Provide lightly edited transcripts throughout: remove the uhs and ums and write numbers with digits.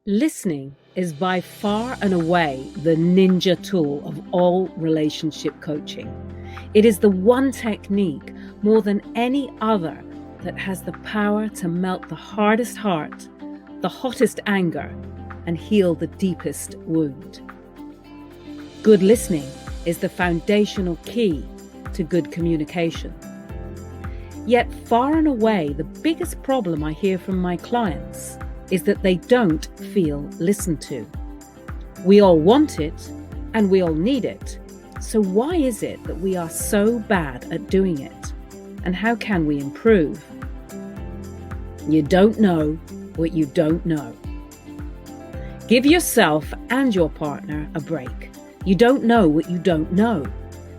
Listening is by far and away the ninja tool of all relationship coaching. It is the one technique more than any other that has the power to melt the hardest heart, the hottest anger, and heal the deepest wound. Good listening is the foundational key to good communication. Yet far and away, the biggest problem I hear from my clients is that they don't feel listened to. We all want it and we all need it. So why is it that we are so bad at doing it? And how can we improve? You don't know what you don't know. Give yourself and your partner a break. You don't know what you don't know.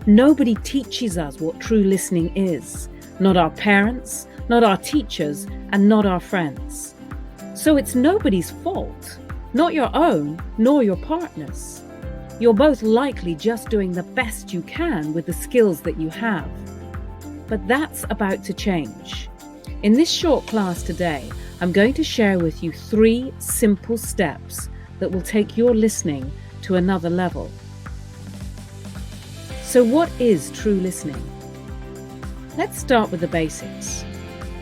Nobody teaches us what true listening is. Not our parents, not our teachers, and not our friends. So it's nobody's fault, not your own, nor your partner's. You're both likely just doing the best you can with the skills that you have. But that's about to change. In this short class today, I'm going to share with you 3 simple steps that will take your listening to another level. So what is true listening? Let's start with the basics.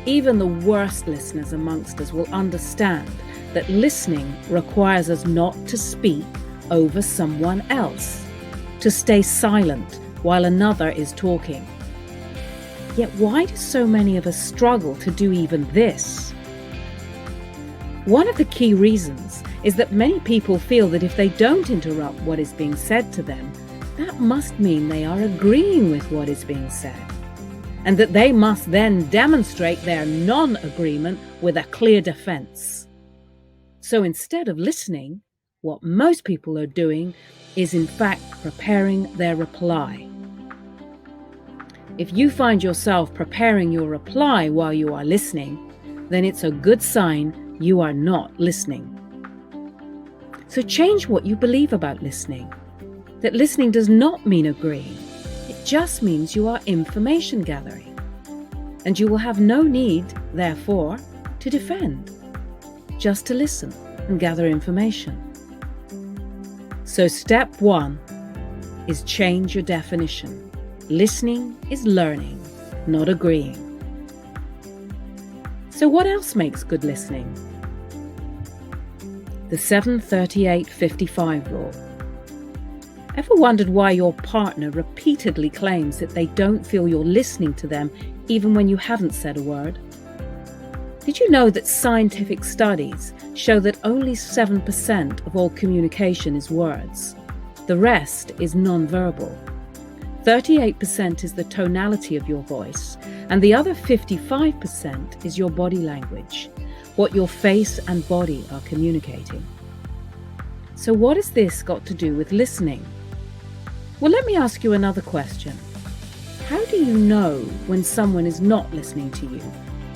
Even the worst listeners amongst us will understand that listening requires us not to speak over someone else, to stay silent while another is talking. Yet why do so many of us struggle to do even this? One of the key reasons is that many people feel that if they don't interrupt what is being said to them, that must mean they are agreeing with what is being said, and that they must then demonstrate their non-agreement with a clear defense. So instead of listening, what most people are doing is in fact preparing their reply. If you find yourself preparing your reply while you are listening, then it's a good sign you are not listening. So change what you believe about listening. That listening does not mean agreeing. It just means you are information gathering. And you will have no need, therefore, to defend, just to listen and gather information. So step 1 is change your definition. Listening is learning, not agreeing. So what else makes good listening? The 7-38-55 rule. Ever wondered why your partner repeatedly claims that they don't feel you're listening to them even when you haven't said a word? Did you know that scientific studies show that only 7% of all communication is words? The rest is non-verbal. 38% is the tonality of your voice, and the other 55% is your body language, what your face and body are communicating. So what has this got to do with listening? Well, let me ask you another question. How do you know when someone is not listening to you,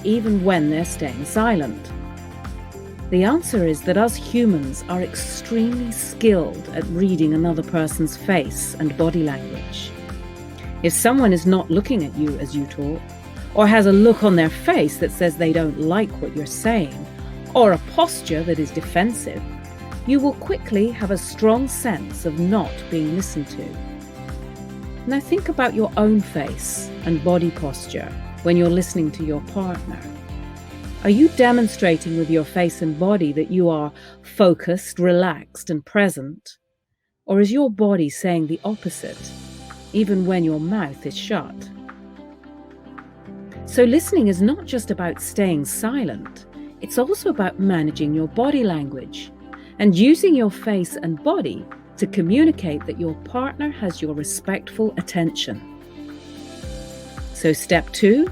even when they're staying silent? The answer is that us humans are extremely skilled at reading another person's face and body language. If someone is not looking at you as you talk, or has a look on their face that says they don't like what you're saying, or a posture that is defensive, you will quickly have a strong sense of not being listened to. Now think about your own face and body posture when you're listening to your partner. Are you demonstrating with your face and body that you are focused, relaxed, and present? Or is your body saying the opposite, even when your mouth is shut? So listening is not just about staying silent, it's also about managing your body language and using your face and body to communicate that your partner has your respectful attention. So step 2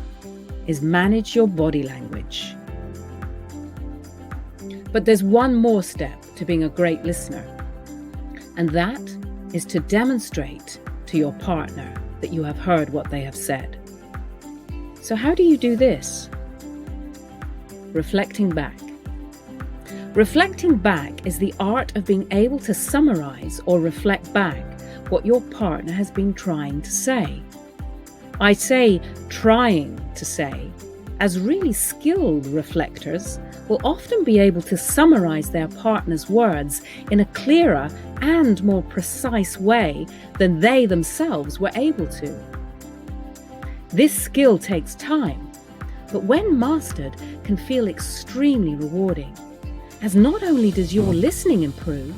is manage your body language. But there's one more step to being a great listener, and that is to demonstrate to your partner that you have heard what they have said. So how do you do this? Reflecting back. Reflecting back is the art of being able to summarize or reflect back what your partner has been trying to say. I say trying to say, as really skilled reflectors will often be able to summarize their partner's words in a clearer and more precise way than they themselves were able to. This skill takes time, but when mastered, can feel extremely rewarding, as not only does your listening improve,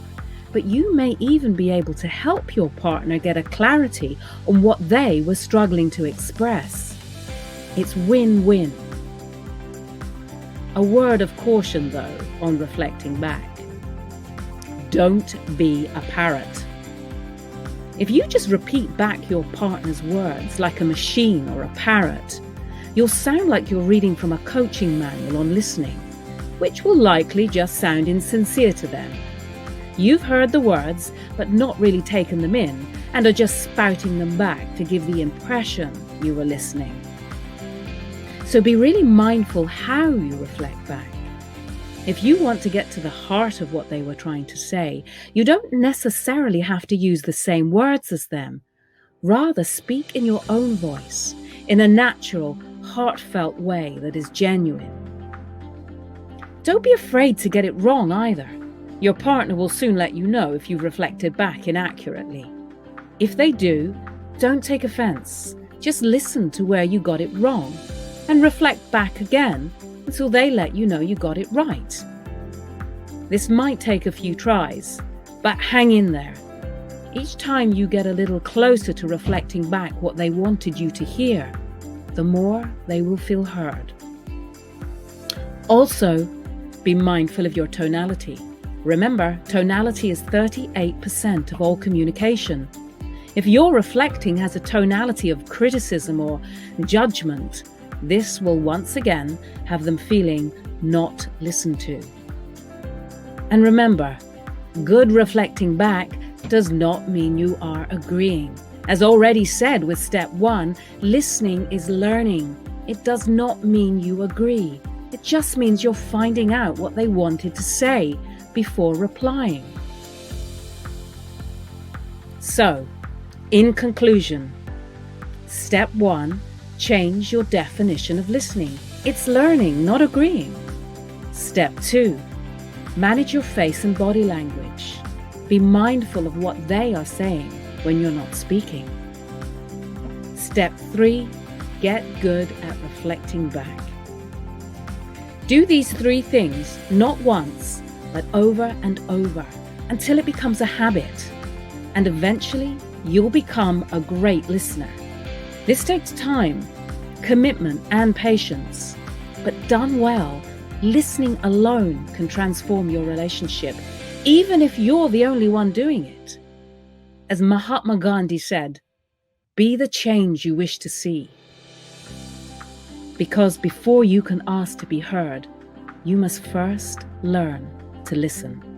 but you may even be able to help your partner get a clarity on what they were struggling to express. It's win-win. A word of caution, though, on reflecting back. Don't be a parrot. If you just repeat back your partner's words like a machine or a parrot, you'll sound like you're reading from a coaching manual on listening, which will likely just sound insincere to them. You've heard the words, but not really taken them in, and are just spouting them back to give the impression you were listening. So be really mindful how you reflect back. If you want to get to the heart of what they were trying to say, you don't necessarily have to use the same words as them. Rather, speak in your own voice, in a natural, heartfelt way that is genuine. Don't be afraid to get it wrong either. Your partner will soon let you know if you've reflected back inaccurately. If they do, don't take offense. Just listen to where you got it wrong and reflect back again until they let you know you got it right. This might take a few tries, but hang in there. Each time you get a little closer to reflecting back what they wanted you to hear, the more they will feel heard. Also, be mindful of your tonality. Remember, tonality is 38% of all communication. If your reflecting has a tonality of criticism or judgment, this will once again have them feeling not listened to. And remember, good reflecting back does not mean you are agreeing. As already said with step 1, listening is learning. It does not mean you agree. It just means you're finding out what they wanted to say before replying. So, in conclusion, step 1, change your definition of listening. It's learning, not agreeing. Step 2, manage your face and body language. Be mindful of what they are saying when you're not speaking. Step 3, get good at reflecting back. Do these 3 things not once, but over and over until it becomes a habit. And eventually, you'll become a great listener. This takes time, commitment, and patience. But done well, listening alone can transform your relationship, even if you're the only one doing it. As Mahatma Gandhi said, be the change you wish to see. Because before you can ask to be heard, you must first learn to listen.